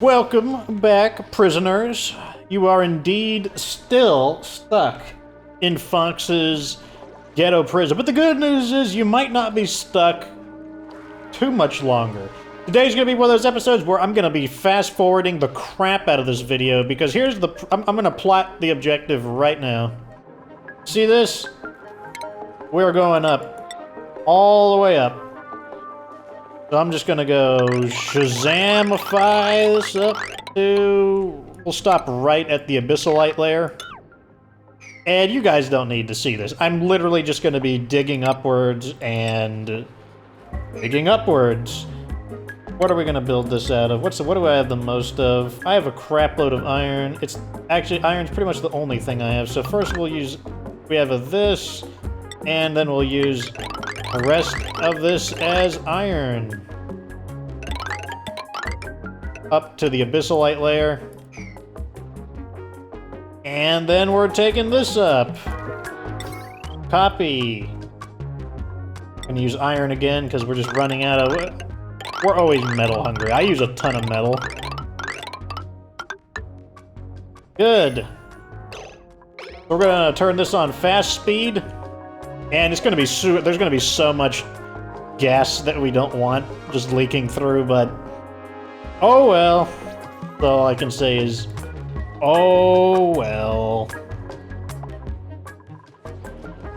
Welcome back, prisoners. You are indeed still stuck in Fox's ghetto prison. But the good news is you might not be stuck too much longer. Today's gonna be one of those episodes where I'm gonna be fast-forwarding the crap out of this video because here's the... I'm gonna plot the objective right now. See this? We're going up. All the way up. So I'm just gonna go Shazamify this up to... We'll stop right at the abyssalite layer. And you guys don't need to see this. I'm literally just gonna be digging upwards and... digging upwards. What are we gonna build this out of? What do I have the most of? I have a crap load of iron. It's... actually, iron's pretty much the only thing I have. So first we'll use... we have this, and then we'll use the rest of this as iron. Up to the abyssalite layer. And then we're taking this up. Copy. Gonna use iron again, because we're just running out of... we're always metal hungry. I use a ton of metal. Good. We're gonna turn this on fast speed. And it's gonna be there's gonna be so much gas that we don't want just leaking through, but oh well. That's all I can say is, oh well.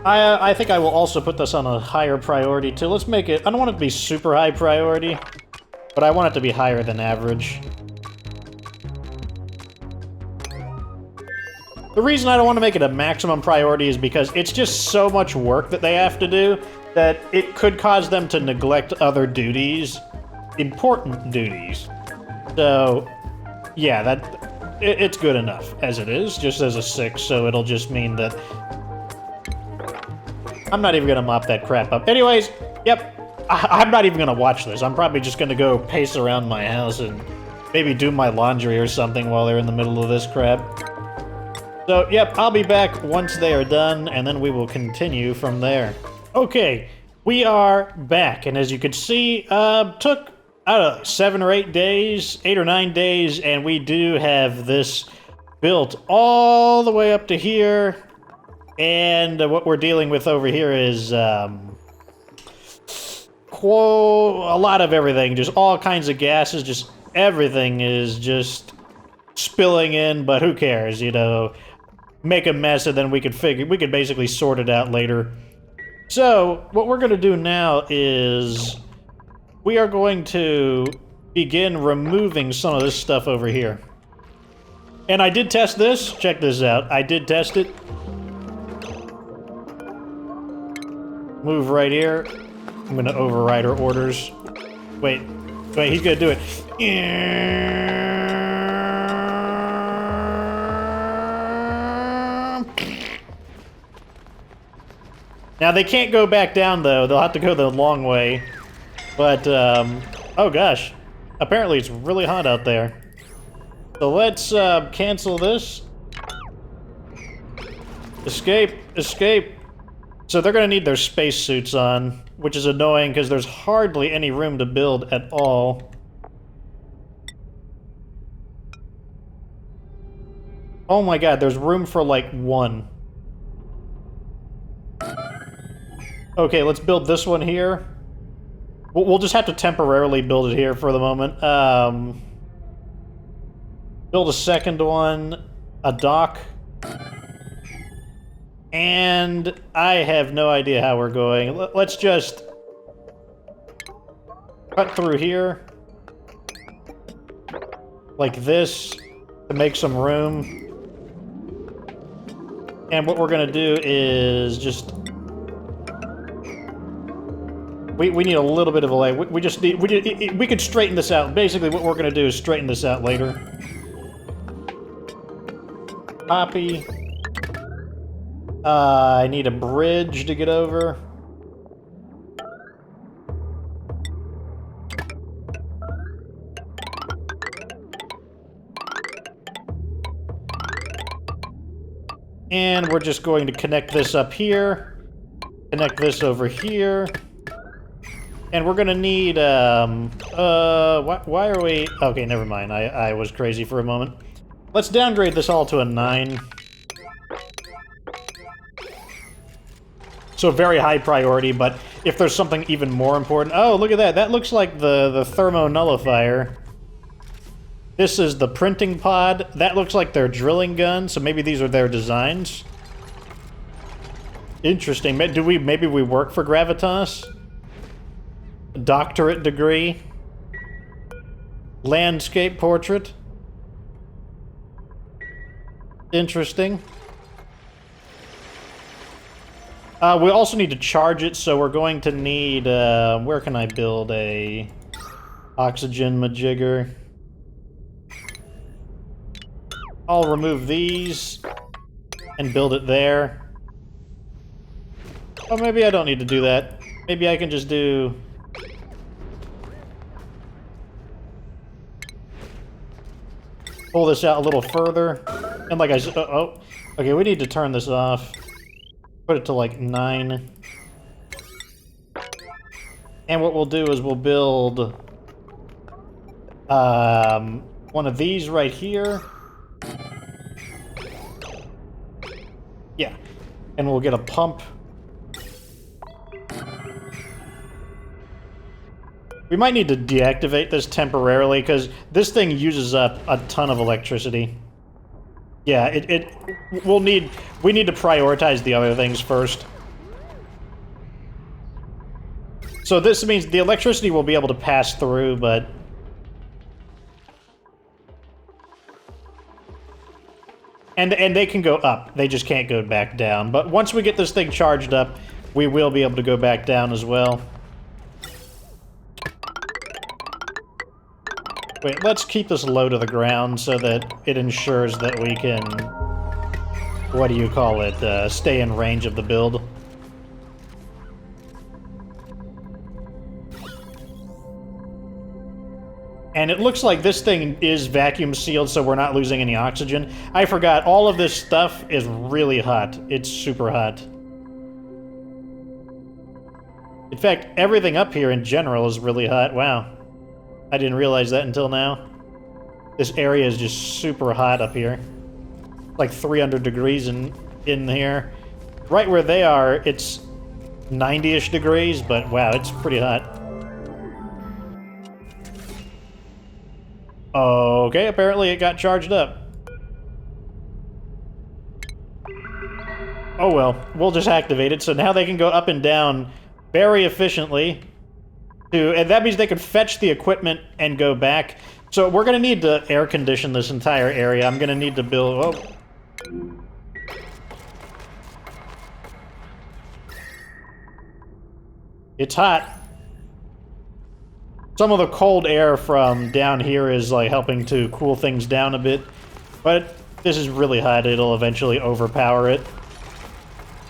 I think I will also put this on a higher priority too. Let's make it, I don't want it to be super high priority, but I want it to be higher than average. The reason I don't want to make it a maximum priority is because it's just so much work that they have to do that it could cause them to neglect other duties, important duties. So, yeah, it's good enough as it is, just as a 6, so it'll just mean that... I'm not even gonna mop that crap up. Anyways, yep, I'm not even gonna watch this. I'm probably just gonna go pace around my house and maybe do my laundry or something while they're in the middle of this crap. So, yep, I'll be back once they are done, and then we will continue from there. Okay, we are back, and as you can see, took, I don't know, 7 or 8 days, 8 or 9 days, and we do have this built all the way up to here, and what we're dealing with over here is, a lot of everything, just all kinds of gases, just everything is just spilling in, but who cares, you know? Make a mess, and then we could basically sort it out later. So, what we're gonna do now is we are going to begin removing some of this stuff over here. And I did test this. Check this out. I did test it. Move right here. I'm gonna override our orders. Wait, he's gonna do it. Now, they can't go back down, though. They'll have to go the long way. But, oh gosh. Apparently, it's really hot out there. So let's, cancel this. Escape. Escape. So they're gonna need their spacesuits on, which is annoying, because there's hardly any room to build at all. Oh my god, there's room for, like, 1. Okay, let's build this one here. We'll just have to temporarily build it here for the moment. Build a second one, a dock. And I have no idea how we're going. Let's just cut through here. Like this, to make some room. And what we're gonna do is just... We need a little bit of a lag. We could straighten this out. Basically, what we're gonna do is straighten this out later. Copy. I need a bridge to get over. And we're just going to connect this up here. Connect this over here. And we're gonna need, why are we... Okay, never mind. I was crazy for a moment. Let's downgrade this all to a 9. So very high priority, but if there's something even more important... Oh, look at that. That looks like the thermo-nullifier. This is the printing pod. That looks like their drilling gun, so maybe these are their designs. Interesting. Maybe we work for Gravitas? Doctorate degree. Landscape portrait. Interesting. We also need to charge it, so we're going to need, where can I build a oxygen majigger? I'll remove these and build it there. Oh, maybe I don't need to do that. Maybe I can just do... Pull this out a little further. And like I said, oh, okay, we need to turn this off. Put it to like 9. And what we'll do is we'll build one of these right here. Yeah. And we'll get a pump. We might need to deactivate this temporarily because this thing uses up a ton of electricity. Yeah, we need to prioritize the other things first. So this means the electricity will be able to pass through, but... And they can go up. They just can't go back down. But once we get this thing charged up, we will be able to go back down as well. Wait, let's keep this low to the ground so that it ensures that we can... What do you call it? Stay in range of the build. And it looks like this thing is vacuum sealed, so we're not losing any oxygen. I forgot, all of this stuff is really hot. It's super hot. In fact, everything up here in general is really hot. Wow. I didn't realize that until now. This area is just super hot up here. Like 300 degrees in here. Right where they are, it's 90-ish degrees, but wow, it's pretty hot. Okay, apparently it got charged up. Oh well, we'll just activate it, so now they can go up and down very efficiently. And that means they can fetch the equipment and go back. So we're going to need to air condition this entire area. I'm going to need to build... Oh. It's hot. Some of the cold air from down here is like helping to cool things down a bit. But this is really hot. It'll eventually overpower it.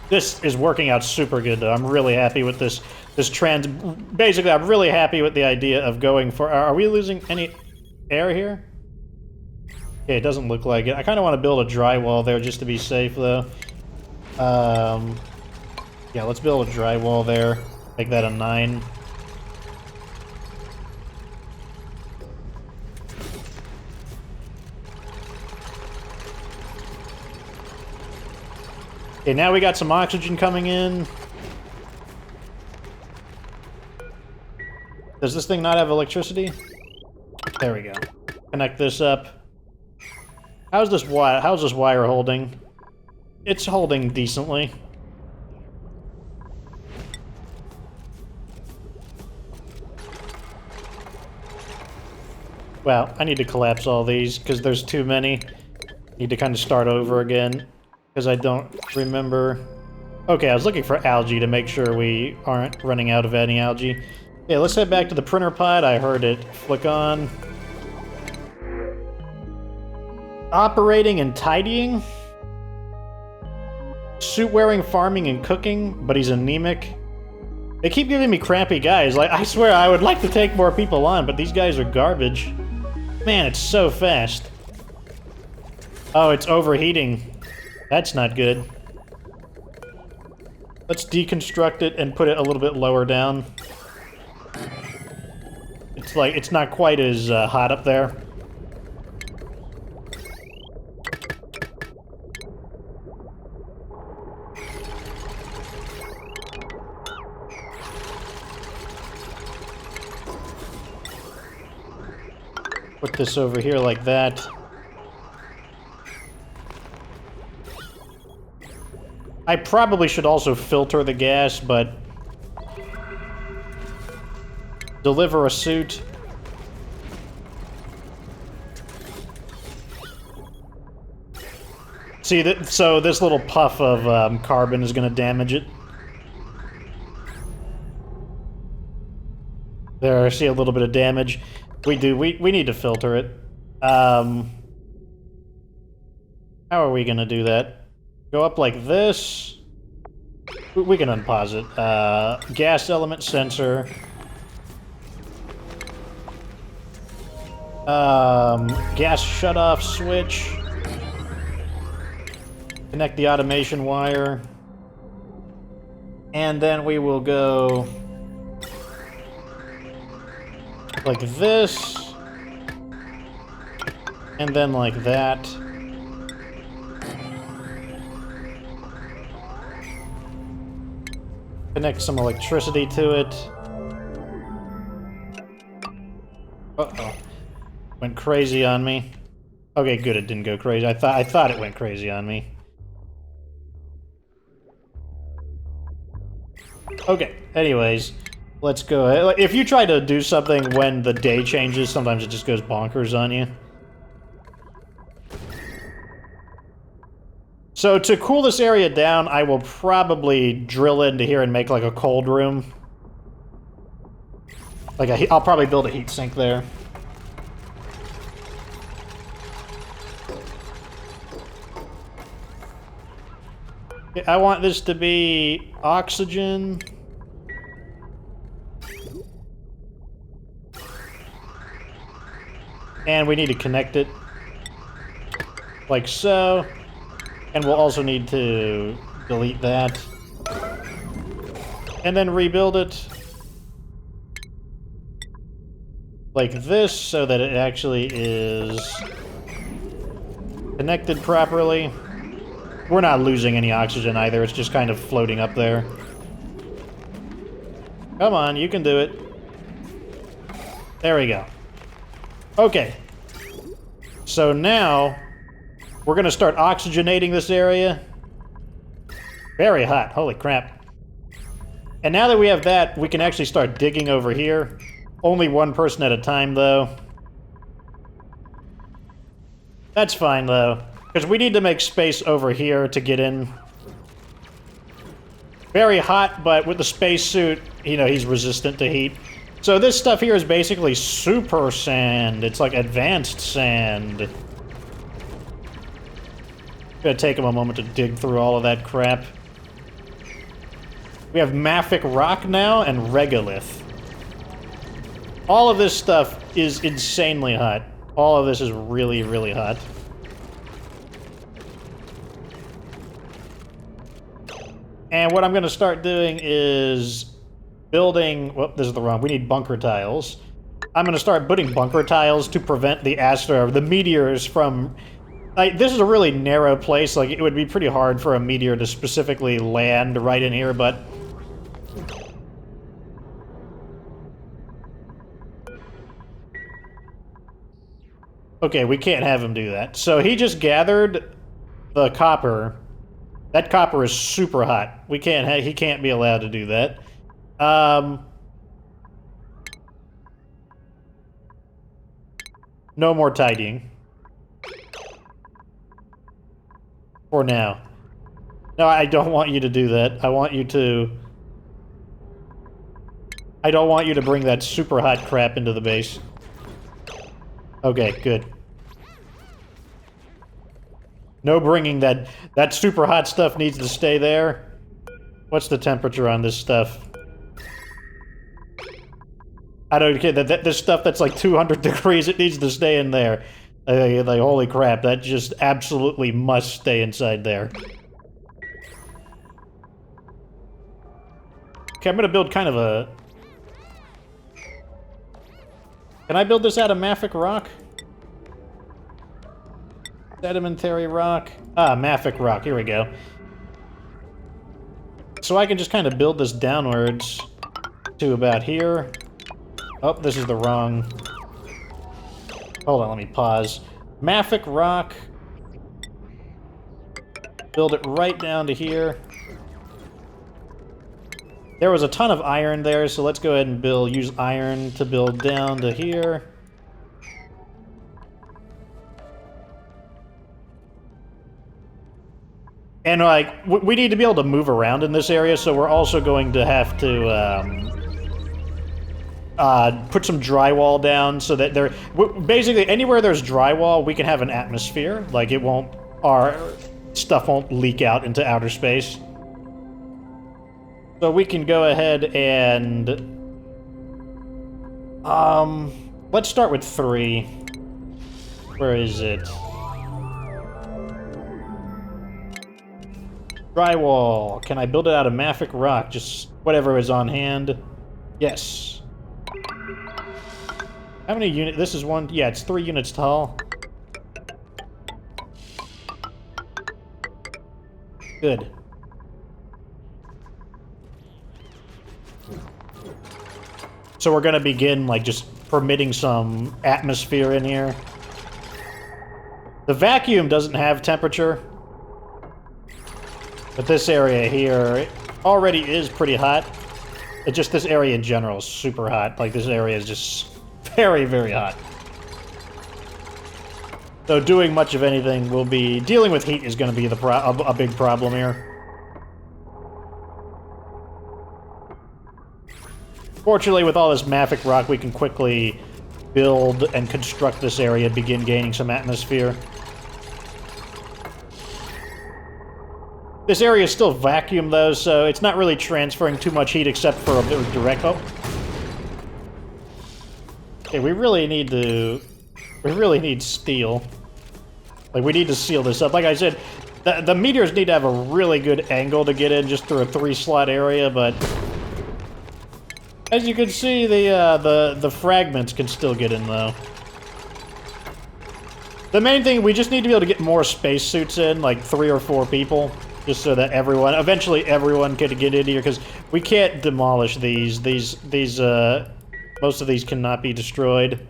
This is working out super good, though. I'm really happy with this. Basically, I'm really happy with the idea of going for... Are we losing any air here? Okay, it doesn't look like it. I kind of want to build a drywall there just to be safe, though. Yeah, let's build a drywall there. Make that a 9. Okay, now we got some oxygen coming in. Does this thing not have electricity? There we go. Connect this up. How's this wire holding? It's holding decently. Wow, I need to collapse all these because there's too many. Need to kind of start over again because I don't remember. Okay, I was looking for algae to make sure we aren't running out of any algae. Yeah, let's head back to the printer pod. I heard it flick on. Operating and tidying. Suit wearing, farming, and cooking, but he's anemic. They keep giving me crappy guys. Like, I swear I would like to take more people on, but these guys are garbage. Man, it's so fast. Oh, it's overheating. That's not good. Let's deconstruct it and put it a little bit lower down. It's like, it's not quite as hot up there. Put this over here like that. I probably should also filter the gas, but... Deliver a suit. See, so this little puff of carbon is going to damage it. There, I see a little bit of damage. We need to filter it. How are we gonna do that? Go up like this. We can unpause it. Gas element sensor. Gas shutoff switch. Connect the automation wire. And then we will go... like this, and then like that. Connect some electricity to it. Uh-oh. Went crazy on me. Okay, good, it didn't go crazy. I thought it went crazy on me. Okay, anyways. Let's go ahead. If you try to do something when the day changes, sometimes it just goes bonkers on you. So to cool this area down, I will probably drill into here and make like a cold room. Like I'll probably build a heat sink there. I want this to be oxygen. And we need to connect it, like so. And we'll also need to delete that. And then rebuild it. Like this, so that it actually is connected properly. We're not losing any oxygen either, it's just kind of floating up there. Come on, you can do it. There we go. Okay, so now we're going to start oxygenating this area. Very hot, holy crap. And now that we have that, we can actually start digging over here. Only one person at a time, though. That's fine, though, because we need to make space over here to get in. Very hot, but with the spacesuit, you know, he's resistant to heat. So this stuff here is basically super sand. It's like advanced sand. Gonna take him a moment to dig through all of that crap. We have mafic rock now and regolith. All of this stuff is insanely hot. All of this is really, really hot. And what I'm gonna start doing is building... Whoop, this is the wrong... We need bunker tiles. I'm going to start putting bunker tiles to prevent the asteroid, the meteors from... Like, this is a really narrow place. Like, it would be pretty hard for a meteor to specifically land right in here, but... Okay, we can't have him do that. So he just gathered the copper. That copper is super hot. We can't he can't be allowed to do that. No more tidying. For now. No, I don't want you to do that. I want you to... I don't want you to bring that super hot crap into the base. Okay, good. No bringing that... That super hot stuff needs to stay there. What's the temperature on this stuff? I don't care. This stuff that's like 200 degrees, it needs to stay in there. Like, holy crap, that just absolutely must stay inside there. Okay, I'm gonna build kind of a... Can I build this out of mafic rock? Sedimentary rock. Ah, mafic rock. Here we go. So I can just kind of build this downwards to about here. Oh, this is the wrong... Hold on, let me pause. Mafic rock. Build it right down to here. There was a ton of iron there, so let's go ahead and use iron to build down to here. And, like, we need to be able to move around in this area, so we're also going to have to, put some drywall down so that basically, anywhere there's drywall, we can have an atmosphere. Like, our stuff won't leak out into outer space. So we can go ahead and... let's start with 3. Where is it? Drywall. Can I build it out of mafic rock? Just whatever is on hand. Yes. How many units? This is 1... Yeah, it's 3 units tall. Good. So we're gonna begin, like, just permitting some atmosphere in here. The vacuum doesn't have temperature. But this area here already is pretty hot. It's just this area in general is super hot. Like, this area is just very, very hot. So doing much of anything will be... Dealing with heat is going to be a big problem here. Fortunately, with all this mafic rock, we can quickly build and construct this area and begin gaining some atmosphere. This area is still vacuum, though, so it's not really transferring too much heat except for a bit of direct... Oh. Okay, we really need steel. Like, we need to seal this up. Like I said, the meteors need to have a really good angle to get in just through a 3-slot area, but... As you can see, the fragments can still get in, though. The main thing, we just need to be able to get more spacesuits in, like 3 or 4 people. Just so that eventually everyone can get in here, because we can't demolish these. Most of these cannot be destroyed.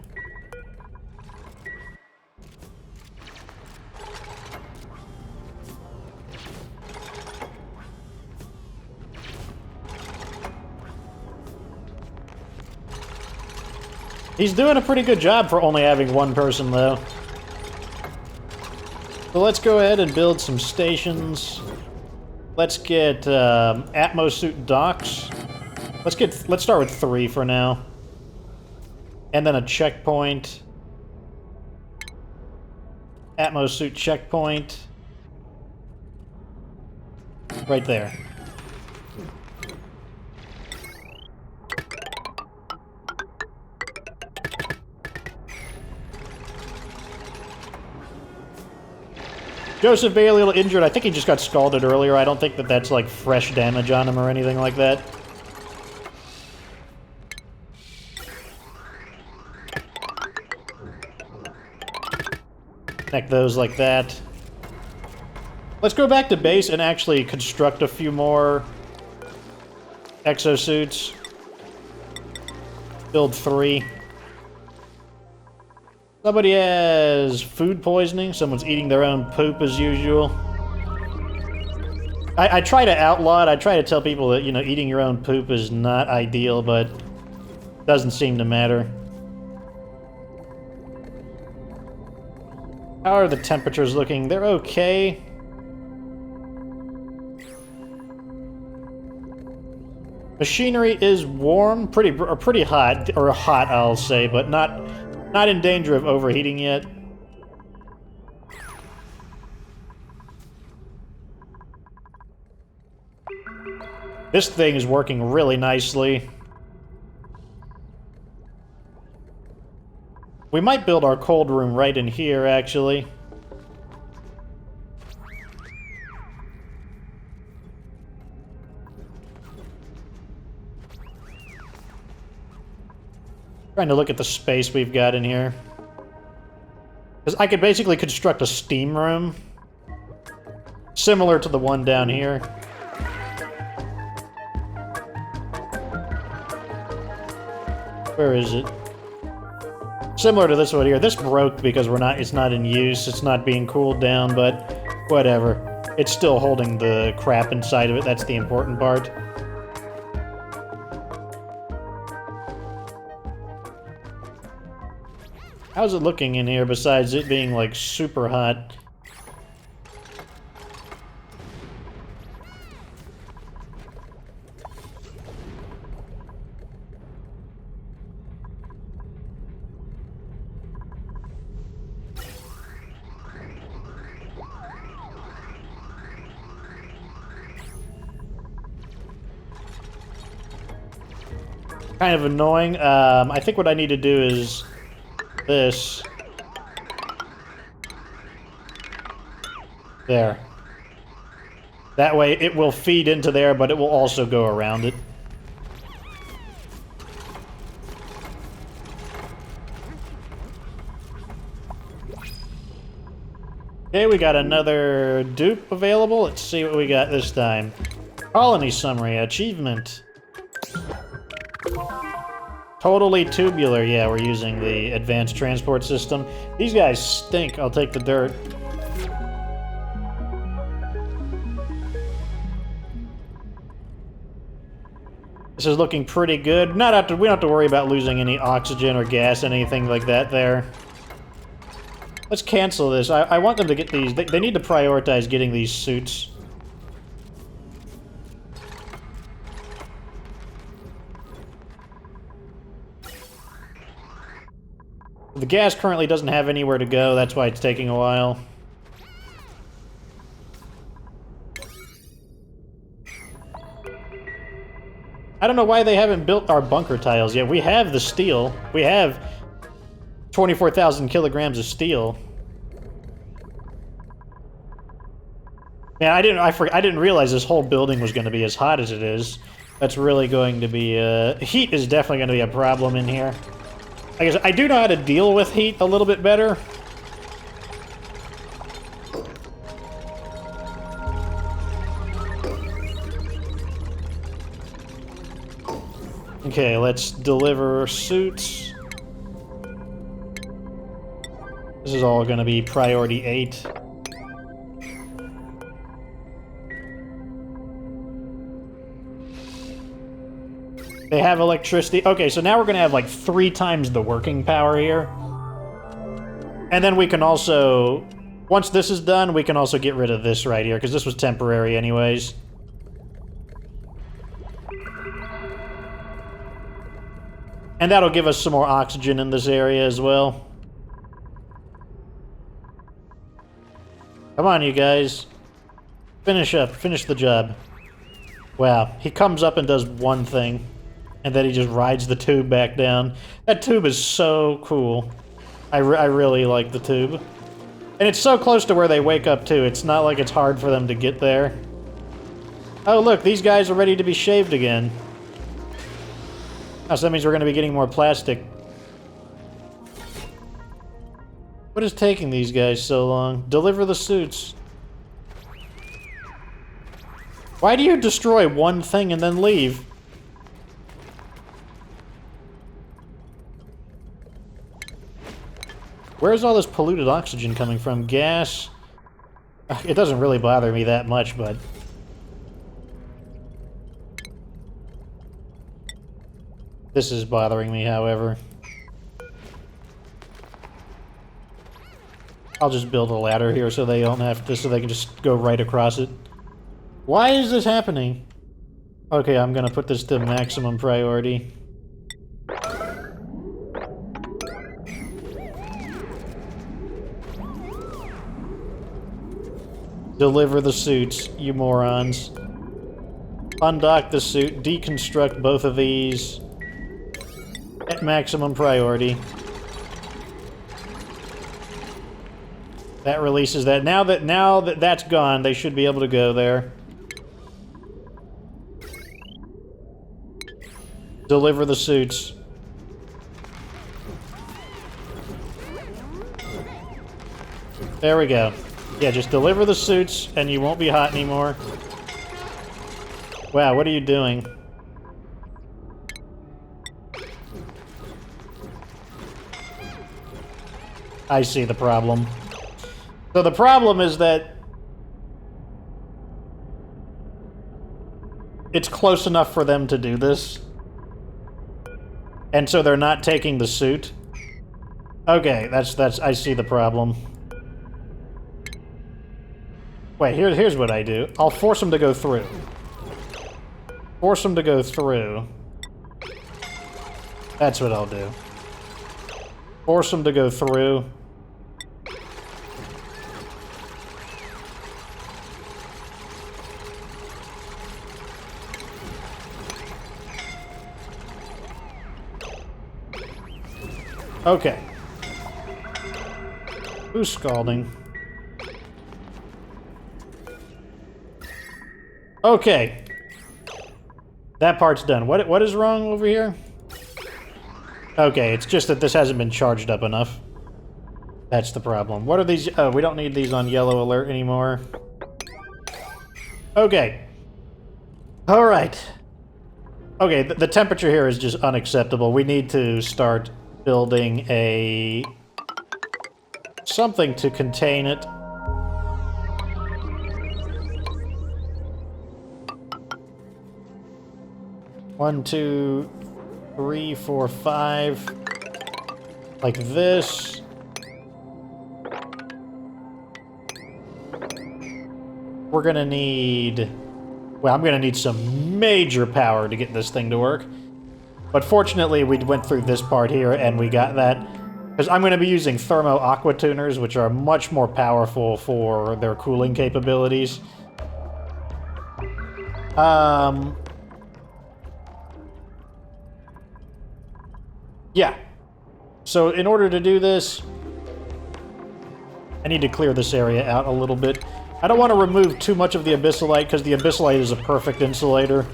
He's doing a pretty good job for only having 1 person, though. So let's go ahead and build some stations. Let's get Atmosuit docks. Let's start with 3 for now. And then a checkpoint. Atmosuit checkpoint. Right there. Joseph Bailey, a little injured. I think he just got scalded earlier. I don't think that that's, like, fresh damage on him or anything like that. Connect those like that. Let's go back to base and actually construct a few more exosuits. Build 3. Somebody has food poisoning. Someone's eating their own poop as usual. I try to outlaw it. I try to tell people that, you know, eating your own poop is not ideal, but it doesn't seem to matter. How are the temperatures looking? They're okay. Machinery is warm, pretty hot, or hot, I'll say, but not in danger of overheating yet. This thing is working really nicely. We might build our cold room right in here, actually. Trying to look at the space we've got in here. Because I could basically construct a steam room. Similar to the one down here. Where is it? Similar to this one here. This broke because it's not in use. It's not being cooled down, but whatever. It's still holding the crap inside of it. That's the important part. How's it looking in here besides it being, like, super hot? Kind of annoying. I think what I need to do is this. There. That way it will feed into there, but it will also go around it. Okay, we got another dupe available. Let's see what we got this time. Colony summary, achievement. Totally tubular. Yeah, we're using the advanced transport system. These guys stink. I'll take the dirt. This is looking pretty good. We don't have to worry about losing any oxygen or gas, anything like that there. Let's cancel this. I want them to get these. They need to prioritize getting these suits. The gas currently doesn't have anywhere to go, that's why it's taking a while. I don't know why they haven't built our bunker tiles yet. We have the steel. We have 24,000 kilograms of steel. Man, I didn't realize this whole building was going to be as hot as it is. That's really going to be, heat is definitely going to be a problem in here. I guess I do know how to deal with heat a little bit better. Okay, let's deliver suits. This is all going to be priority 8. They have electricity. Okay, so now we're going to have like 3 times the working power here. And then we can also, once this is done, we can also get rid of this right here, because this was temporary anyways. And that'll give us some more oxygen in this area as well. Come on, you guys. Finish up. Finish the job. Wow. He comes up and does one thing. And then he just rides the tube back down. That tube is so cool. I really like the tube. And it's so close to where they wake up, too. It's not like it's hard for them to get there. Oh, look. These guys are ready to be shaved again. Oh, so that means we're going to be getting more plastic. What is taking these guys so long? Deliver the suits. Why do you destroy one thing and then leave? Where's all this polluted oxygen coming from? Gas? It doesn't really bother me that much, but... This is bothering me, however. I'll just build a ladder here so they don't have to, so they can just go right across it. Why is this happening? Okay, I'm gonna put this to maximum priority. Deliver the suits, you morons. Undock the suit, deconstruct both of these. At maximum priority. That releases that. Now that that's gone, they should be able to go there. Deliver the suits. There we go. Yeah, just deliver the suits and you won't be hot anymore. Wow, what are you doing? I see the problem. So the problem is that it's close enough for them to do this. And so they're not taking the suit. Okay, that's I see the problem. Wait, here's what I do. I'll force them to go through. Force them to go through. That's what I'll do. Force them to go through. Okay. Who's scalding? Okay. That part's done. What is wrong over here? Okay, it's just that this hasn't been charged up enough. That's the problem. What are these? Oh, we don't need these on yellow alert anymore. Okay. Alright. Okay, the temperature here is just unacceptable. We need to start building a... something to contain it. One, two, three, four, five. Like this. We're gonna need... well, I'm gonna need some major power to get this thing to work. But fortunately, we went through this part here and we got that. Because I'm going to be using thermo aqua tuners, which are much more powerful for their cooling capabilities. Yeah. So in order to do this, I need to clear this area out a little bit. I don't want to remove too much of the abyssalite, because the abyssalite is a perfect insulator.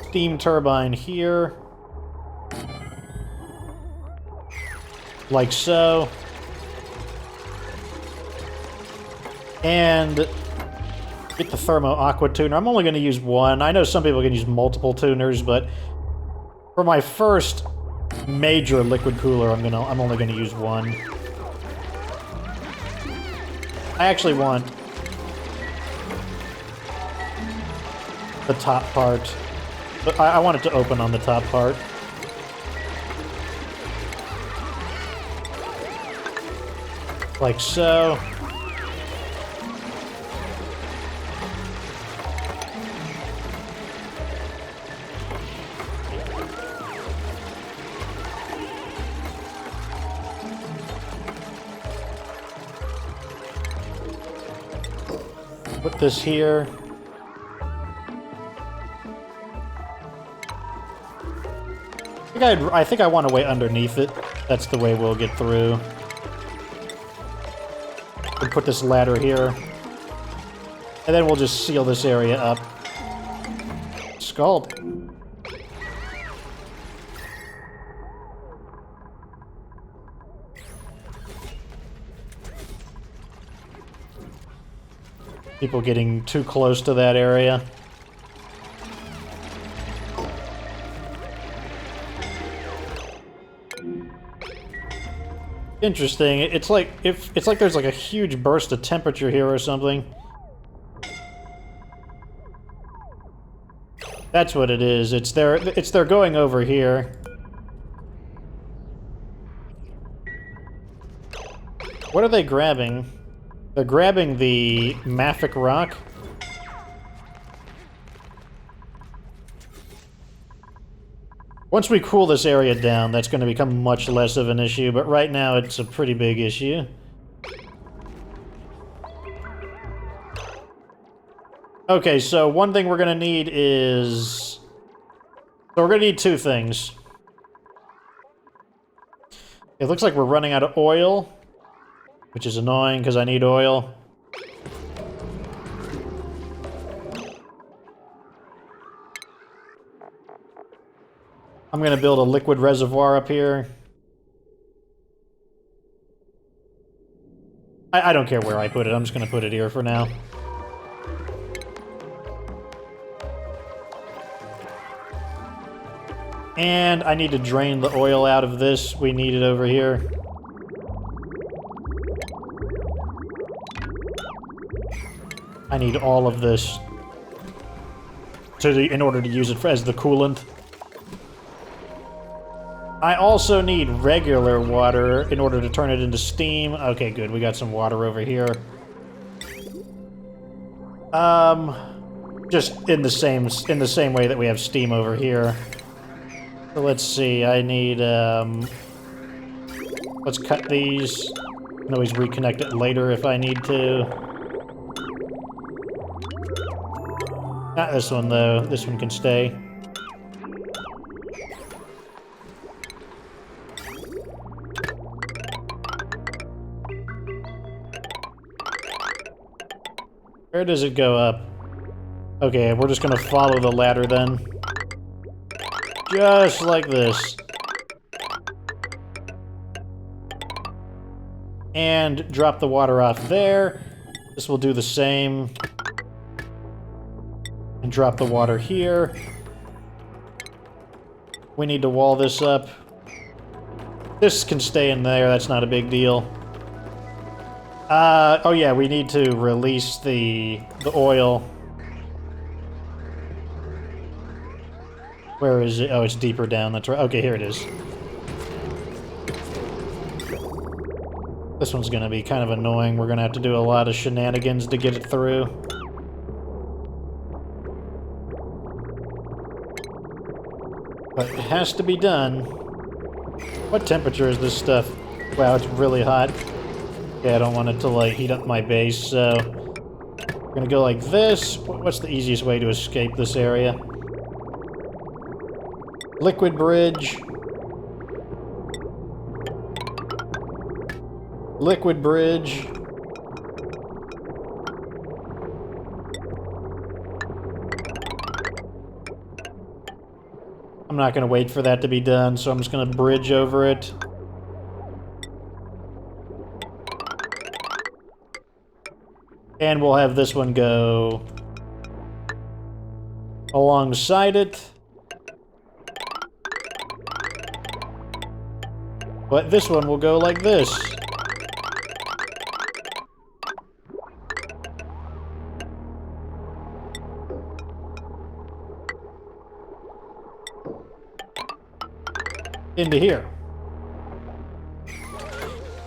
Steam turbine here. Like so. And get the thermo aqua tuner. I'm only going to use one. I know some people can use multiple tuners, but for my first major liquid cooler, I'm only going to use one. I actually want the top part. But I want it to open on the top part. Like so. Put this here. I think I want to wait underneath it. That's the way we'll get through. We'll put this ladder here. And then we'll just seal this area up. Scald. People getting too close to that area. Interesting. It's like there's like a huge burst of temperature here or something. That's what it is. It's they're going over here. What are they grabbing? They're grabbing the mafic rock. Once we cool this area down, that's going to become much less of an issue, but right now it's a pretty big issue. Okay, so one thing we're going to need is... so we're going to need two things. It looks like we're running out of oil, which is annoying because I need oil. I'm gonna build a liquid reservoir up here. I don't care where I put it, I'm just gonna put it here for now. And I need to drain the oil out of this. We need it over here. I need all of this in order to use it as the coolant. I also need regular water in order to turn it into steam. Okay, good. We got some water over here. Just in the same way that we have steam over here. So let's see. I need let's cut these. I can always reconnect it later if I need to. Not this one though. This one can stay. Where does it go up? Okay, we're just gonna follow the ladder then. Just like this. And drop the water off there. This will do the same. And drop the water here. We need to wall this up. This can stay in there, that's not a big deal. Oh yeah, we need to release the oil. Where is it? Oh, it's deeper down, that's right. Okay, here it is. This one's gonna be kind of annoying. We're gonna have to do a lot of shenanigans to get it through. But it has to be done. What temperature is this stuff? Wow, it's really hot. Yeah, I don't want it to, like, heat up my base, so... We're gonna go like this. What's the easiest way to escape this area? Liquid bridge. Liquid bridge. I'm not gonna wait for that to be done, so I'm just gonna bridge over it. And we'll have this one go alongside it. But this one will go like this. Into here.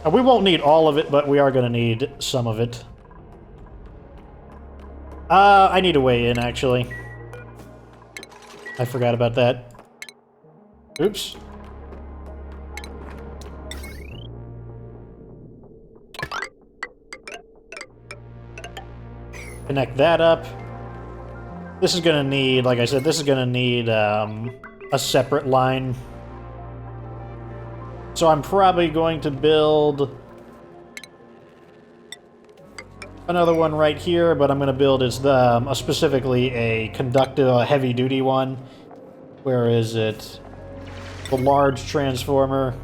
Now, we won't need all of it, but we are going to need some of it. I need a way in, actually. I forgot about that. Oops. Connect that up. This is gonna need, like I said, this is gonna need a separate line. So I'm probably going to build another one right here, but I'm gonna build specifically a conductive, a heavy-duty one. Where is it? The large transformer.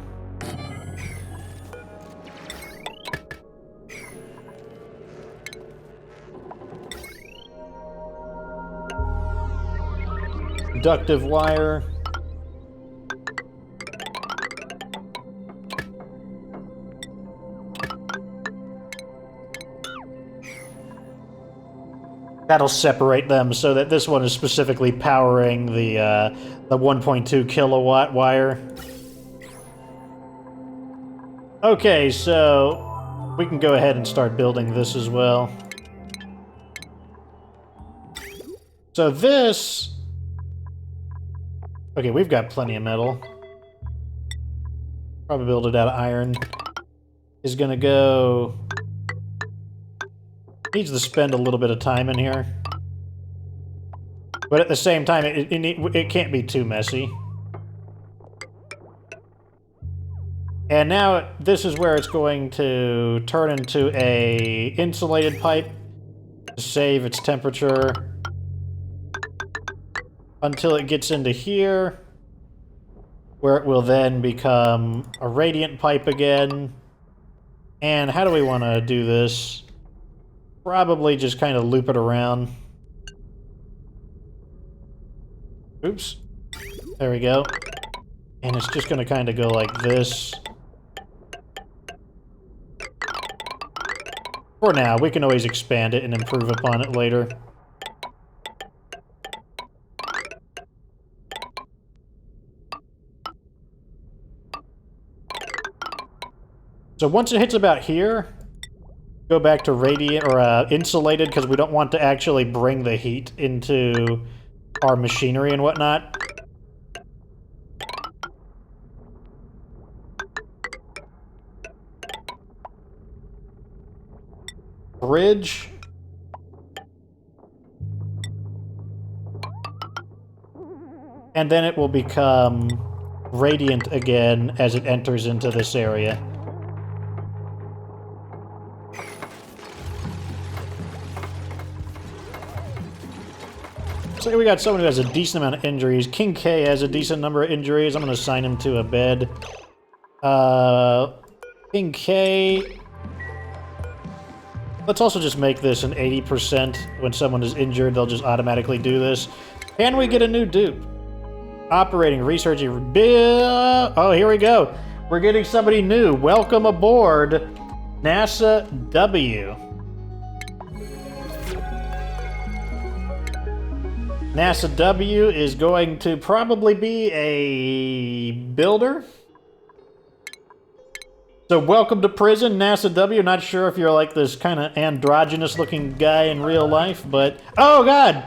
Conductive wire. That'll separate them so that this one is specifically powering the 1.2 kilowatt wire. Okay, so we can go ahead and start building this as well. So this... Okay, we've got plenty of metal. Probably build it out of iron. Is gonna go... Needs to spend a little bit of time in here. But at the same time, it can't be too messy. And now, this is where it's going to turn into a insulated pipe to save its temperature until it gets into here. where it will then become a radiant pipe again. And how do we want to do this? Probably just kind of loop it around. Oops. There we go. And it's just going to kind of go like this. For now, we can always expand it and improve upon it later. So once it hits about here, go back to radiant or insulated, because we don't want to actually bring the heat into our machinery and whatnot. Bridge. And then it will become radiant again as it enters into this area. So we got someone who has a decent amount of injuries. King K has a decent number of injuries. I'm going to assign him to a bed. King K... Let's also just make this an 80%. When someone is injured, they'll just automatically do this. Can we get a new dupe? Operating, researching... Oh, here we go. We're getting somebody new. Welcome aboard, NASA W. NASA W is going to probably be a builder. So welcome to prison, NASA W. Not sure if you're like this kind of androgynous looking guy in real life, but... Oh, God!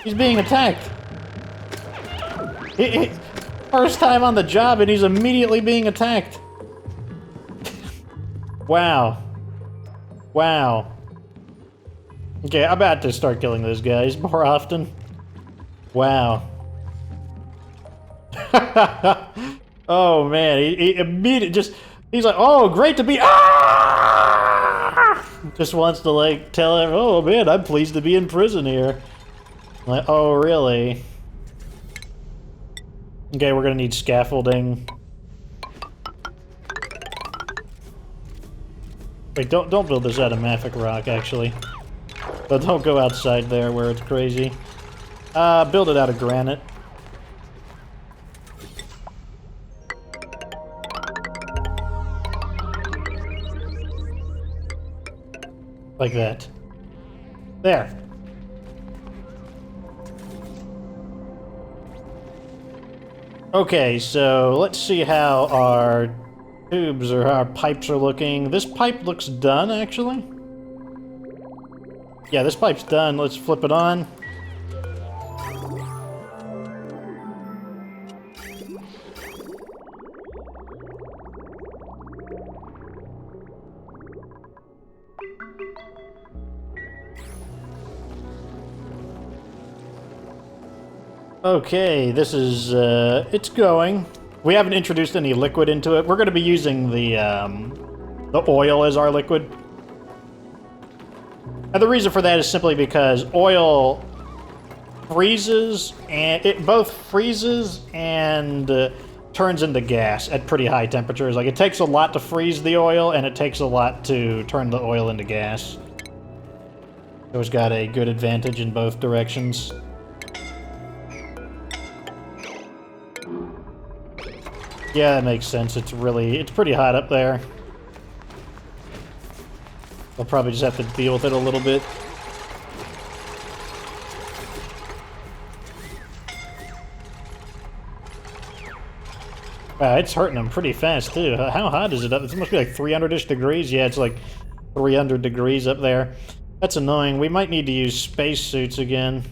He's being attacked. First time on the job and he's immediately being attacked. Wow. Wow. Okay, I'm about to start killing those guys more often. Wow. Oh man, he immediately he's like, oh, great to be, ah! Just wants to like tell him, oh man, I'm pleased to be in prison here. I'm like, oh really? Okay, we're gonna need scaffolding. Wait, don't build this out of mafic rock, actually. But don't go outside there where it's crazy. Build it out of granite. Like that. There. Okay, so let's see how our tubes or our pipes are looking. This pipe looks done, actually. Yeah, this pipe's done. Let's flip it on. Okay, this is, it's going. We haven't introduced any liquid into it. We're going to be using the oil as our liquid. And the reason for that is simply because oil freezes, and it both freezes and turns into gas at pretty high temperatures. Like, it takes a lot to freeze the oil, and it takes a lot to turn the oil into gas. So it's got a good advantage in both directions. Yeah, that makes sense. It's pretty hot up there. I'll probably just have to deal with it a little bit. Wow, it's hurting them pretty fast, too. How hot is it up? It must be like 300-ish degrees. Yeah, it's like 300 degrees up there. That's annoying. We might need to use spacesuits again.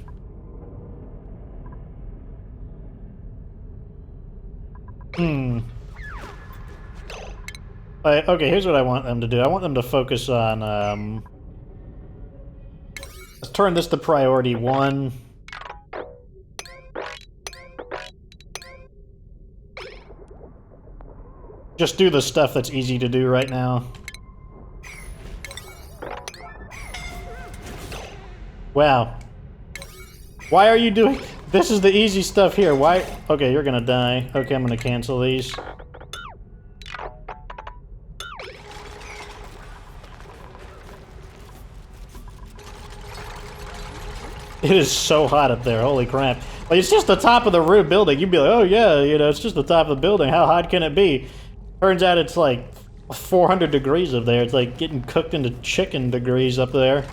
Okay, here's what I want them to do. I want them to focus on, let's turn this to priority 1. Just do the stuff that's easy to do right now. Wow. Why are you doing... This is the easy stuff here. Why? Okay, you're gonna die. Okay, I'm gonna cancel these. It is so hot up there, holy crap. Like, it's just the top of the roof building. You'd be like, oh yeah, you know, it's just the top of the building. How hot can it be? Turns out it's like 400 degrees up there. It's like getting cooked into chicken degrees up there.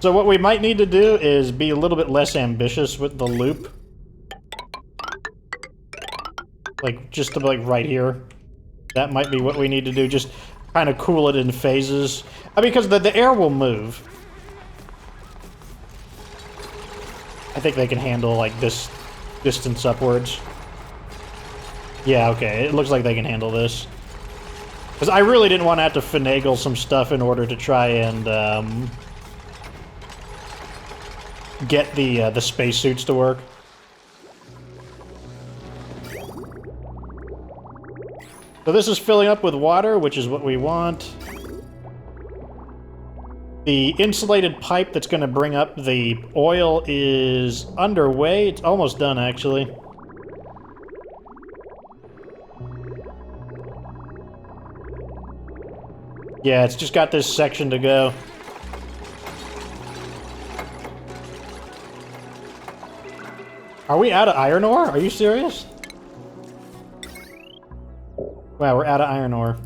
So what we might need to do is be a little bit less ambitious with the loop. Like, just to, like, right here. That might be what we need to do. Just kind of cool it in phases. Because the air will move. I think they can handle, like, this distance upwards. Yeah, okay. It looks like they can handle this. Because I really didn't want to have to finagle some stuff in order to try and, get the spacesuits to work. So this is filling up with water, which is what we want. The insulated pipe that's going to bring up the oil is underway. It's almost done, actually. Yeah, it's just got this section to go. Are we out of iron ore? Are you serious? Wow, we're out of iron ore.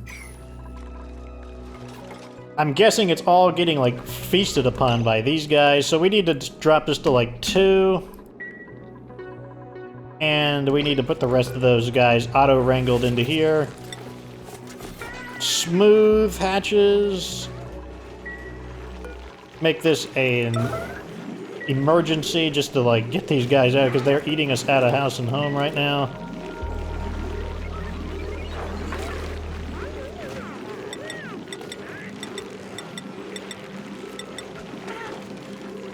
I'm guessing it's all getting, like, feasted upon by these guys, so we need to drop this to, like, 2. And we need to put the rest of those guys auto-wrangled into here. Smooth hatches. Make this an emergency just to, like, get these guys out, because they're eating us out of house and home right now.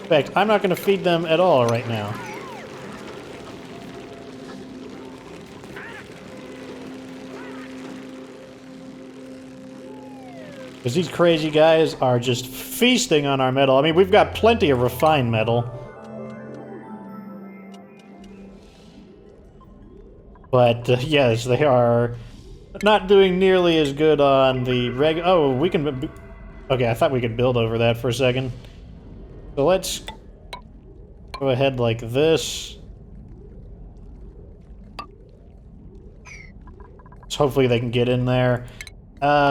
In fact, I'm not going to feed them at all right now. Because these crazy guys are just feasting on our metal. I mean, we've got plenty of refined metal. But, yes, they are not doing nearly as good on the oh, we can... Okay, I thought we could build over that for a second. So let's go ahead like this. So hopefully they can get in there.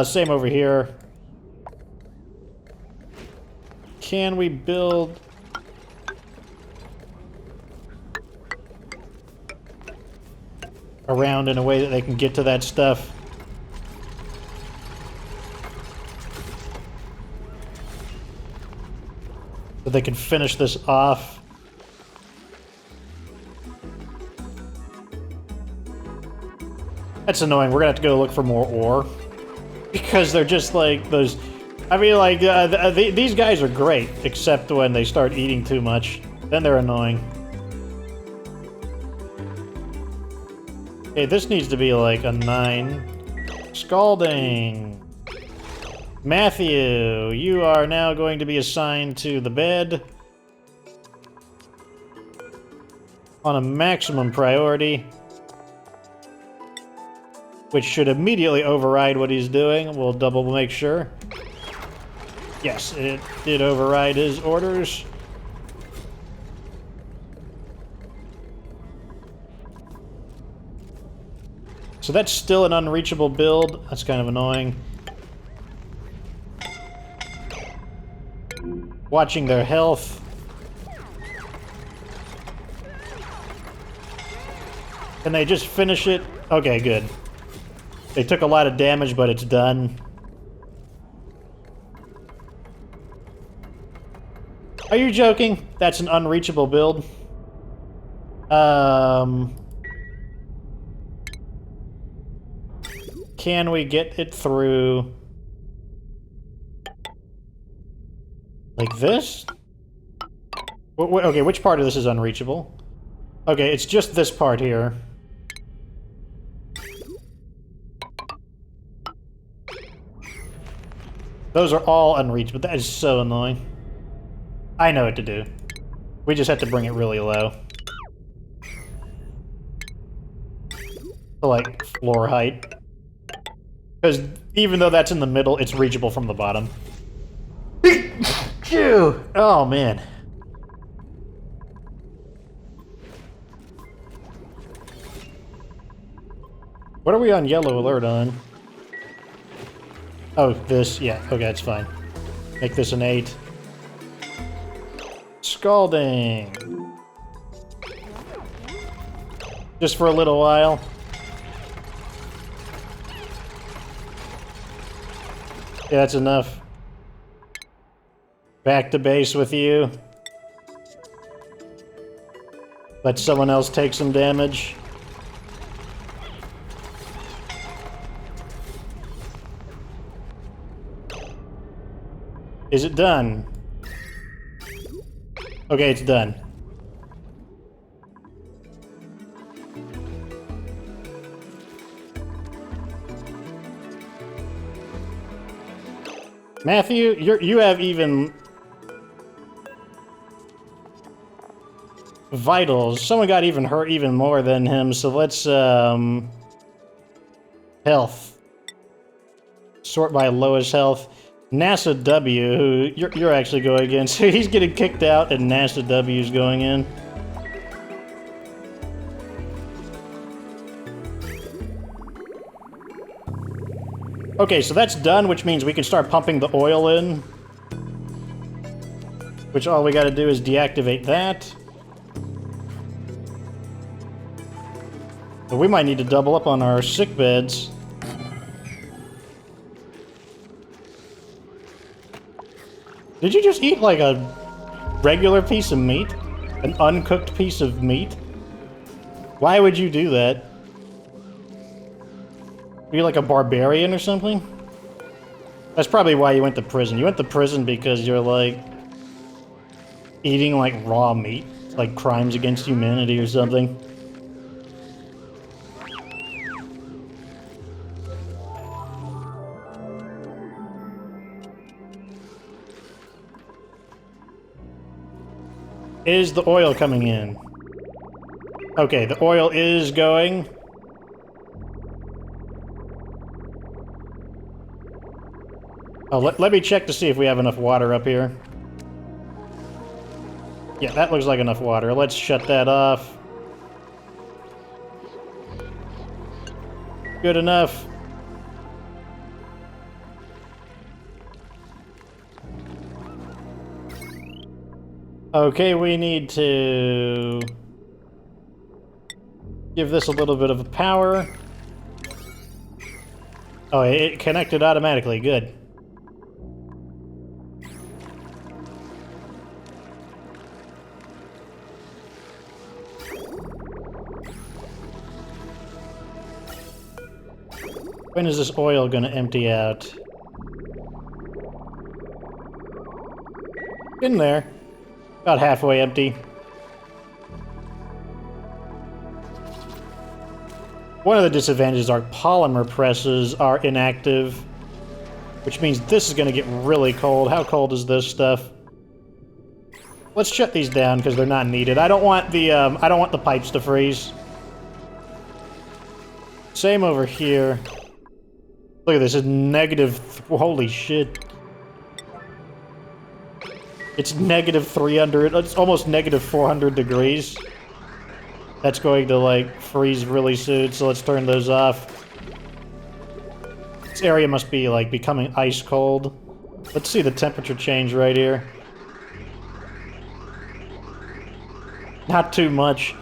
Same over here. Can we build... around in a way that they can get to that stuff? So they can finish this off. That's annoying. We're gonna have to go look for more ore. Because they're just like those... I mean, like, these guys are great, except when they start eating too much. Then they're annoying. Okay, this needs to be like a 9. Scalding! Matthew, you are now going to be assigned to the bed. On a maximum priority. Which should immediately override what he's doing. We'll double make sure. Yes, it did override his orders. So that's still an unreachable build. That's kind of annoying. Watching their health. Can they just finish it? Okay, good. They took a lot of damage, but it's done. Are you joking? That's an unreachable build. Can we get it through... like this? Okay, which part of this is unreachable? Okay, it's just this part here. Those are all unreachable. That is so annoying. I know what to do. We just have to bring it really low. To, like, floor height. Because even though that's in the middle, it's reachable from the bottom. Phew! Oh, man. What are we on yellow alert on? Oh, this. Yeah, okay, that's fine. Make this an 8. Scalding! Just for a little while. Yeah, that's enough. Back to base with you. Let someone else take some damage. Is it done? Okay, it's done. Matthew, you have even vitals. Someone got even hurt even more than him, so let's health. Sort by lowest health. NASA W, who you're actually going against. He's getting kicked out and NASA W's going in. Okay, so that's done, which means we can start pumping the oil in. Which all we gotta do is deactivate that. But we might need to double up on our sick beds. Did you just eat like a regular piece of meat? An uncooked piece of meat? Why would you do that? Are you like a barbarian or something? That's probably why you went to prison. You went to prison because you're like eating like raw meat. Like crimes against humanity or something. Is the oil coming in? Okay, the oil is going. Oh, let me check to see if we have enough water up here. Yeah, that looks like enough water. Let's shut that off. Good enough. Okay, we need to give this a little bit of power. Oh, it connected automatically. Good. When is this oil gonna empty out? In there. About halfway empty. One of the disadvantages are polymer presses are inactive, which means this is going to get really cold. How cold is this stuff? Let's shut these down because they're not needed. I don't want the pipes to freeze. Same over here. Look at this, it's negative. Holy shit. It's negative 300, it's almost negative 400 degrees. That's going to, like, freeze really soon, so let's turn those off. This area must be, like, becoming ice cold. Let's see the temperature change right here. Not too much.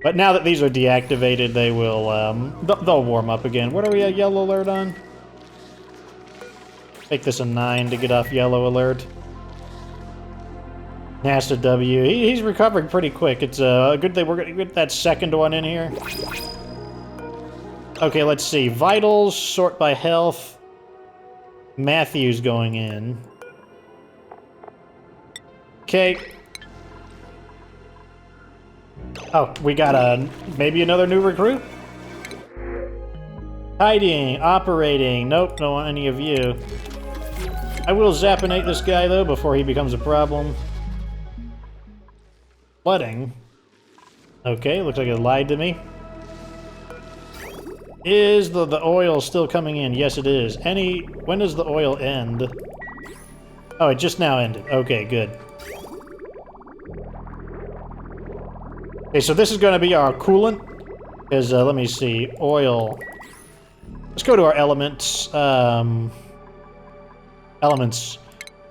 But now that these are deactivated, they will, they'll warm up again. What are we at yellow alert on? Make this a 9 to get off yellow alert. NASA W. He's recovering pretty quick. It's a good thing we're gonna get that second one in here. Okay, let's see. Vitals, sort by health. Matthew's going in. Okay. Oh, we got maybe another new recruit? Hiding, operating. Nope, don't want any of you. I will zappinate this guy, though, before he becomes a problem. Flooding. Okay, looks like it lied to me. Is the oil still coming in? Yes, it is. When does the oil end? Oh, it just now ended. Okay, good. Okay, so this is going to be our coolant. Is let me see, oil. Let's go to our elements. Elements.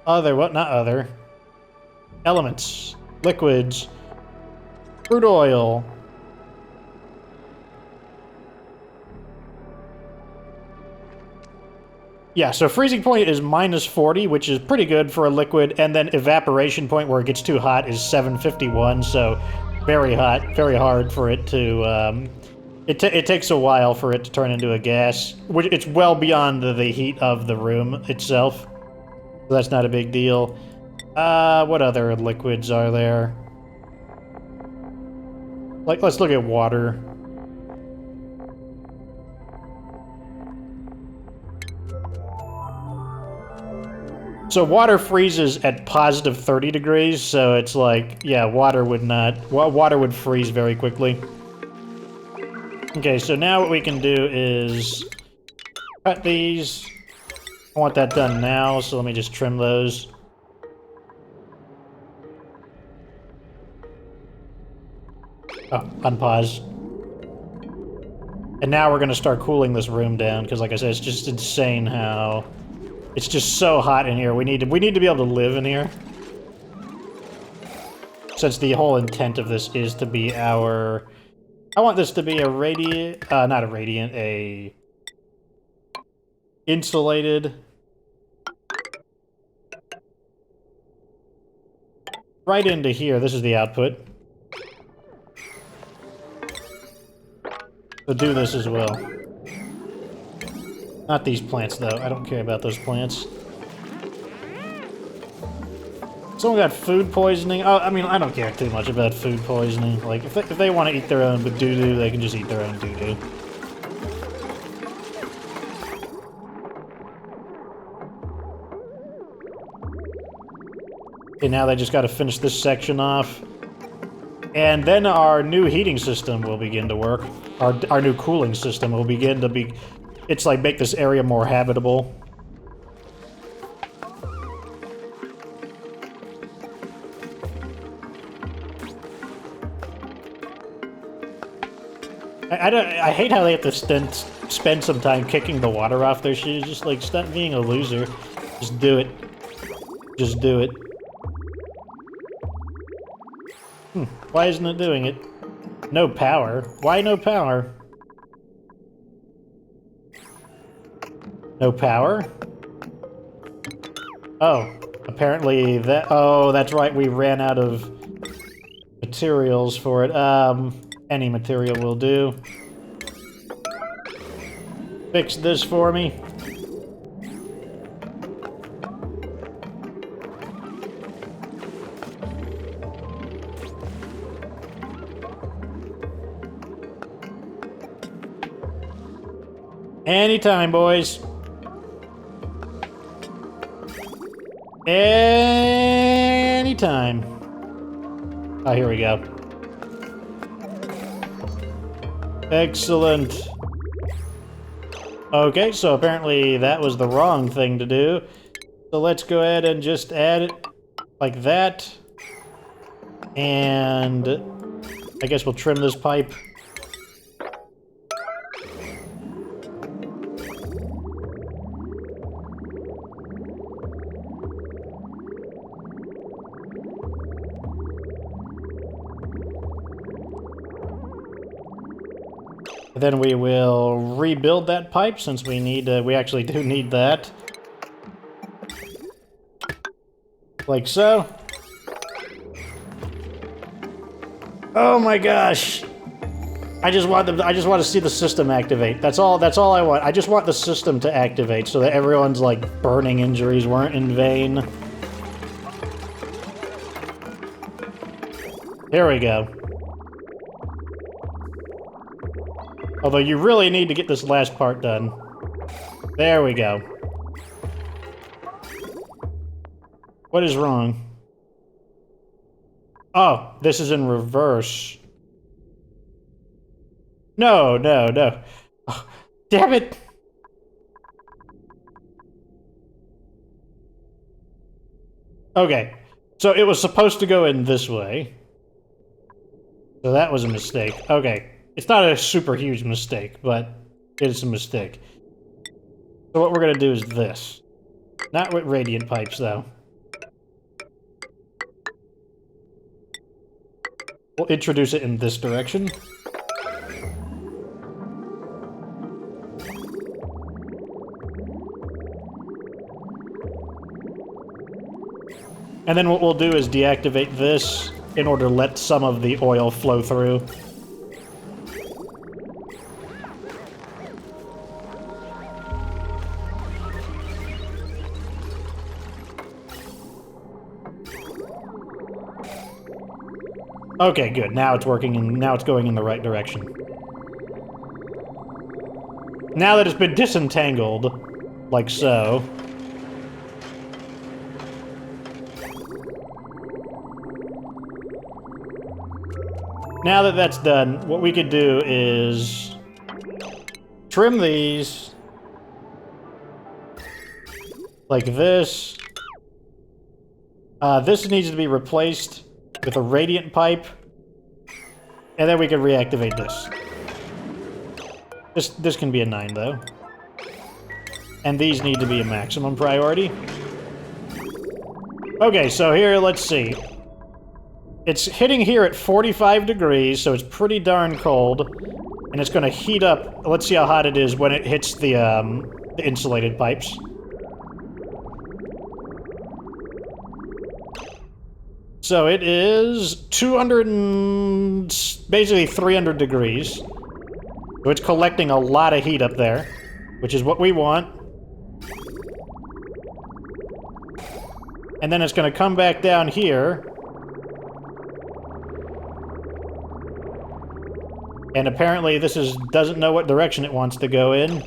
Other, what? Not other. Elements. Liquids. Crude oil. Yeah, so freezing point is -40, which is pretty good for a liquid, and then evaporation point where it gets too hot is 751, so very hot, very hard for it to, it takes a while for it to turn into a gas, which it's well beyond the heat of the room itself, so that's not a big deal. What other liquids are there? Like, let's look at water. So water freezes at positive 30 degrees, so it's like, yeah, water would freeze very quickly. Okay, so now what we can do is cut these. I want that done now, so let me just trim those. Oh, unpause. And now we're gonna start cooling this room down, because like I said, it's just insane how... It's just so hot in here. We need to be able to live in here. Since the whole intent of this is to be our... I want this to be a radiant... not a radiant, a... insulated... Right into here. This is the output. So do this as well. Not these plants, though. I don't care about those plants. Someone got food poisoning. Oh, I mean, I don't care too much about food poisoning. Like, if they want to eat their own doo-doo, they can just eat their own doo-doo. Okay, now they just got to finish this section off. And then our new heating system will begin to work. Our new cooling system will begin to be... It's like make this area more habitable. I hate how they have to spend some time kicking the water off their shoes. Just like, stop being a loser. Just do it. Just do it. Why isn't it doing it? No power. Why no power? No power? Oh, apparently that... Oh, that's right, we ran out of materials for it. Any material will do. Fix this for me. Anytime, boys. Anytime. Oh, here we go. Excellent. Okay, so apparently that was the wrong thing to do. So let's go ahead and just add it like that. And I guess we'll trim this pipe. Then we will rebuild that pipe since we need we actually do need that. Like so. Oh my gosh. I just want to see the system activate. That's all I want. I just want the system to activate so that everyone's like burning injuries weren't in vain. Here we go. Although you really need to get this last part done. There we go. What is wrong? Oh, this is in reverse. No, no, no. Oh, damn it! Okay, so it was supposed to go in this way. So that was a mistake. Okay, it's not a super huge mistake, but it is a mistake. So what we're gonna do is this. Not with radiant pipes, though. We'll introduce it in this direction. And then what we'll do is deactivate this in order to let some of the oil flow through. Okay, good. Now it's working, and now it's going in the right direction. Now that it's been disentangled, like so. Now that that's done, what we could do is trim these like this. This needs to be replaced with a radiant pipe, and then we can reactivate this. This can be a 9, though. And these need to be a maximum priority. Okay, so here, let's see. It's hitting here at 45 degrees, so it's pretty darn cold. And it's gonna heat up. Let's see how hot it is when it hits the insulated pipes. So it is 200 and... basically 300 degrees. So it's collecting a lot of heat up there, which is what we want. And then it's gonna come back down here. And apparently this doesn't know what direction it wants to go in.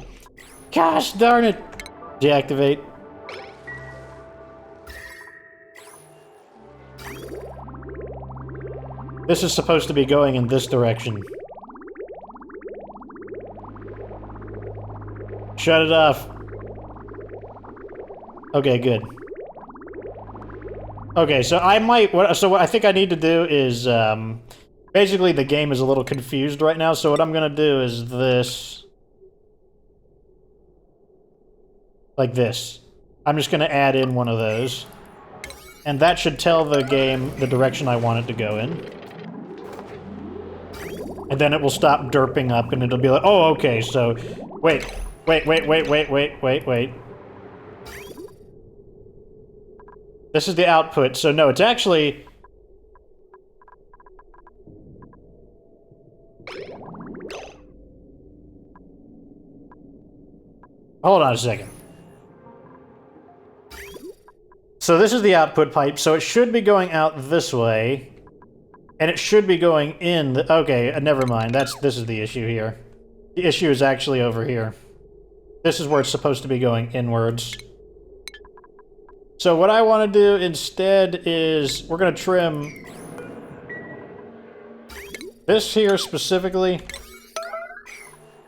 Gosh darn it! Deactivate. This is supposed to be going in this direction. Shut it off. Okay, good. Okay, so I might... So what I think I need to do is... basically, the game is a little confused right now, so what I'm gonna do is this. Like this. I'm just gonna add in one of those. And that should tell the game the direction I want it to go in. And then it will stop derping up, and it'll be like, oh, okay, so... Wait. This is the output, so no, it's actually... Hold on a second. So this is the output pipe, so it should be going out this way. And it should be going in the... Okay, never mind. This is the issue here. The issue is actually over here. This is where it's supposed to be going inwards. So what I want to do instead is... We're going to trim... this here specifically.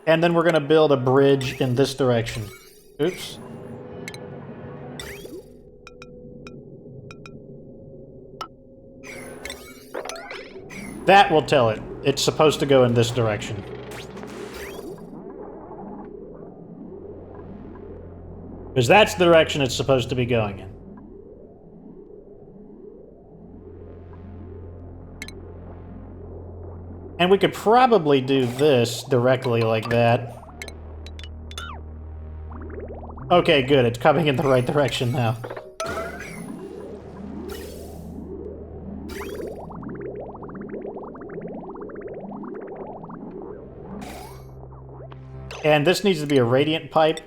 And then we're going to build a bridge in this direction. Oops. That will tell it. It's supposed to go in this direction. Because that's the direction it's supposed to be going in. And we could probably do this directly like that. Okay, good. It's coming in the right direction now. And this needs to be a radiant pipe.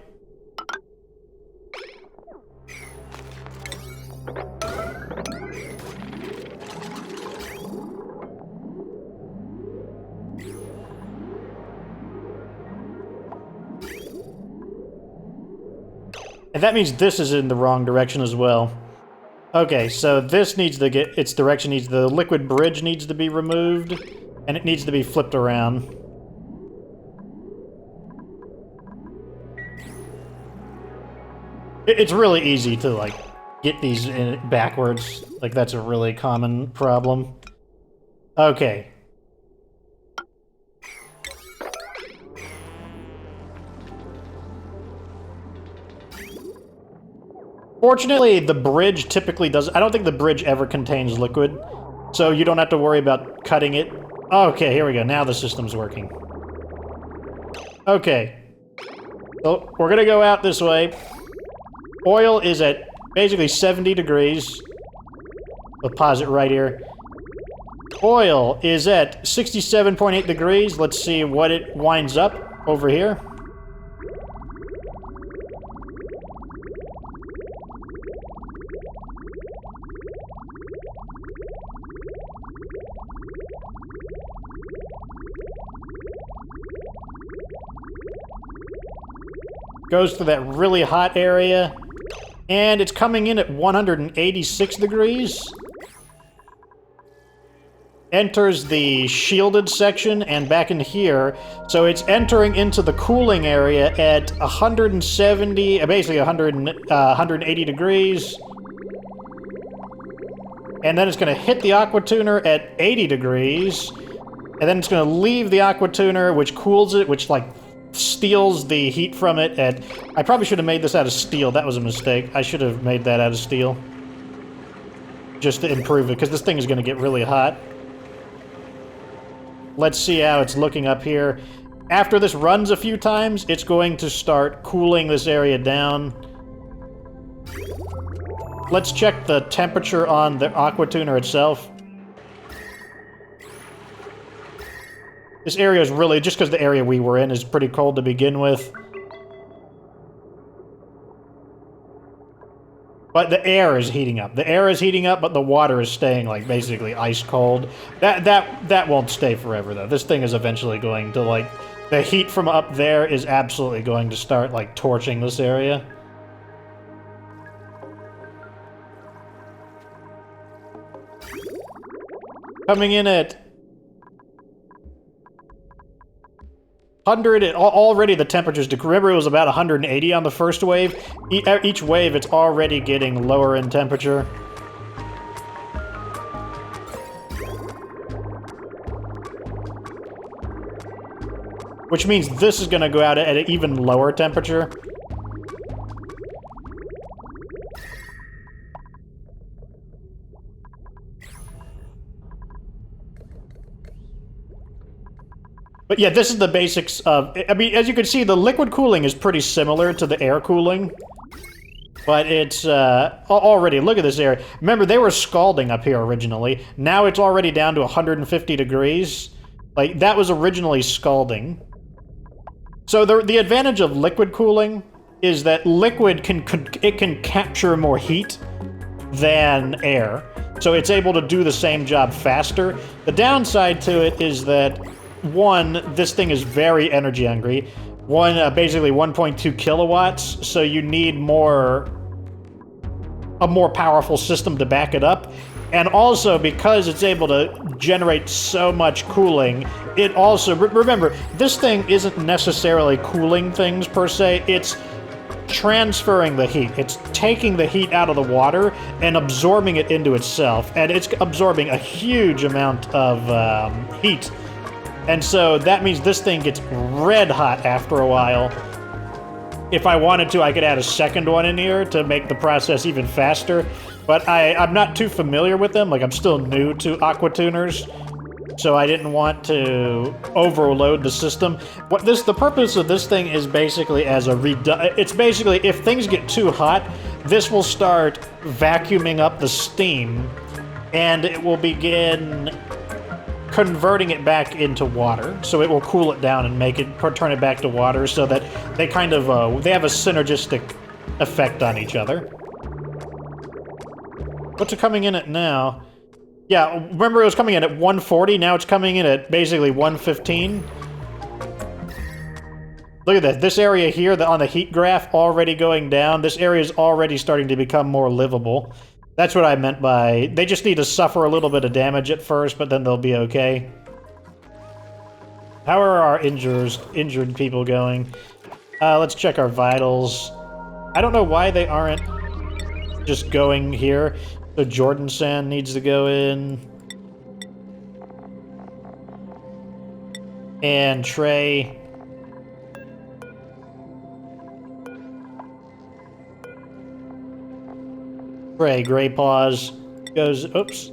And that means this is in the wrong direction as well. Okay, so this needs to get its direction needs the liquid bridge needs to be removed, and it needs to be flipped around. It's really easy to like get these in backwards. Like that's a really common problem. Okay. Fortunately, the bridge typically does... I don't think the bridge ever contains liquid, so you don't have to worry about cutting it. Okay, here we go. Now the system's working. Okay. So, we're gonna go out this way. Oil is at basically 70 degrees. We'll pause it right here. Oil is at 67.8 degrees. Let's see what it winds up over here. Goes to that really hot area, and it's coming in at 186 degrees. Enters the shielded section and back in here, so it's entering into the cooling area at 170, basically 180 degrees. And then it's going to hit the aqua tuner at 80 degrees, and then it's going to leave the aqua tuner, which cools it, which like steals the heat from it at... I probably should have made this out of steel. That was a mistake. I should have made that out of steel. Just to improve it, because this thing is going to get really hot. Let's see how it's looking up here. After this runs a few times, it's going to start cooling this area down. Let's check the temperature on the aqua tuner itself. This area is really, just because the area we were in is pretty cold to begin with. But the air is heating up. The air is heating up, but the water is staying, like, basically ice cold. That won't stay forever, though. This thing is eventually going to, like... The heat from up there is absolutely going to start, like, torching this area. Coming in at... 100, already the temperature's decreased. Remember, it was about 180 on the first wave. Each wave, it's already getting lower in temperature. Which means this is going to go out at an even lower temperature. But yeah, this is the basics of... I mean, as you can see, the liquid cooling is pretty similar to the air cooling. But it's already... Look at this area. Remember, they were scalding up here originally. Now it's already down to 150 degrees. Like, that was originally scalding. So the advantage of liquid cooling is that liquid can capture more heat than air. So it's able to do the same job faster. The downside to it is that... One, this thing is very energy hungry. Basically 1.2 kilowatts, so you need a more powerful system to back it up. And also, because it's able to generate so much cooling, it also... Remember, this thing isn't necessarily cooling things per se, it's transferring the heat. It's taking the heat out of the water and absorbing it into itself. And it's absorbing a huge amount of heat. And so that means this thing gets red hot after a while. If I wanted to, I could add a second one in here to make the process even faster. But I'm not too familiar with them. Like, I'm still new to aqua tuners. So I didn't want to overload the system. The purpose of this thing is basically as a it's basically, if things get too hot, this will start vacuuming up the steam. And it will begin... converting it back into water, so it will cool it down and turn it back to water, so that they kind of they have a synergistic effect on each other. What's it coming in at now? Yeah, remember it was coming in at 140, now it's coming in at basically 115. Look at that, this area here on the heat graph already going down. This area is already starting to become more livable. That's what I meant by they just need to suffer a little bit of damage at first, but then they'll be okay. How are our injured people going? Let's check our vitals. I don't know why they aren't just going here. So Jordan Sand needs to go in. And Trey. Gray Paws goes, oops.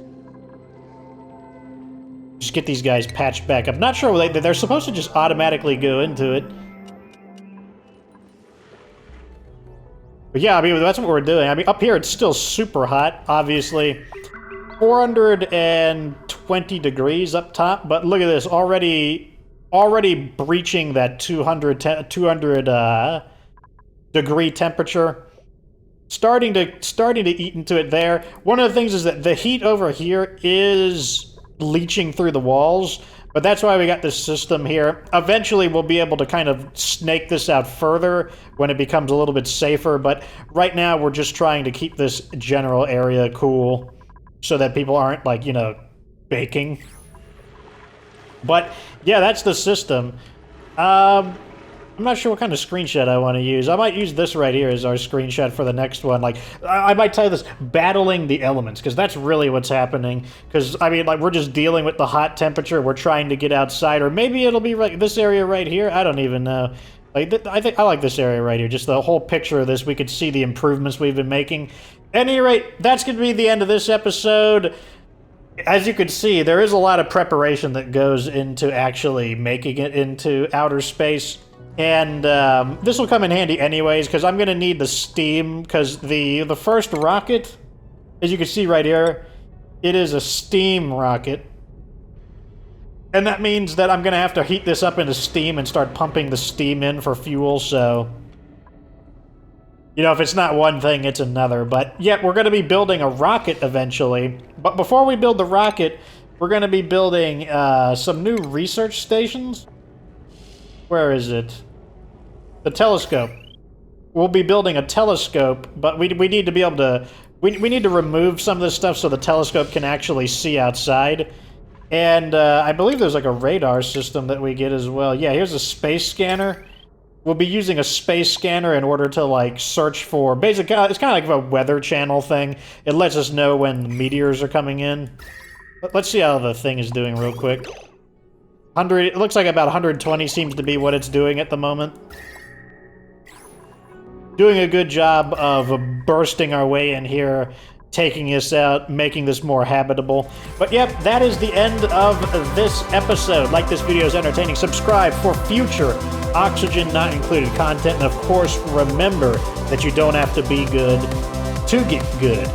Just get these guys patched back up. Not sure they're supposed to just automatically go into it. But yeah, I mean, that's what we're doing. I mean, up here it's still super hot, obviously. 420 degrees up top, but look at this, already breaching that 200 degree temperature. Starting to eat into it there. One of the things is that the heat over here is leaching through the walls, but that's why we got this system here. Eventually we'll be able to kind of snake this out further when it becomes a little bit safer, but right now we're just trying to keep this general area cool so that people aren't, like, you know, baking. But yeah, that's the system. I'm not sure what kind of screenshot I want to use. I might use this right here as our screenshot for the next one. Like, I might title this Battling the Elements, because that's really what's happening. Because, I mean, like, we're just dealing with the hot temperature. We're trying to get outside. Or maybe it'll be right this area right here. I don't even know. Like, I think I like this area right here. Just the whole picture of this. We could see the improvements we've been making. At any rate, that's going to be the end of this episode. As you can see, there is a lot of preparation that goes into actually making it into outer space. And this will come in handy anyways, because I'm going to need the steam, because the first rocket, as you can see right here, it is a steam rocket. And that means that I'm going to have to heat this up into steam and start pumping the steam in for fuel, so... You know, if it's not one thing, it's another. But, yeah, we're going to be building a rocket eventually. But before we build the rocket, we're going to be building some new research stations. Where is it? The telescope. We'll be building a telescope, but we need to be able to... We need to remove some of this stuff so the telescope can actually see outside. And I believe there's like a radar system that we get as well. Yeah, here's a space scanner. We'll be using a space scanner in order to, like, search for... Basically, it's kind of like a weather channel thing. It lets us know when meteors are coming in. Let's see how the thing is doing real quick. 100... It looks like about 120 seems to be what it's doing at the moment. Doing a good job of bursting our way in here, taking us out, making this more habitable. But yep, that is the end of this episode. Like this video is entertaining, subscribe for future Oxygen Not Included content, and of course, remember that you don't have to be good to get good.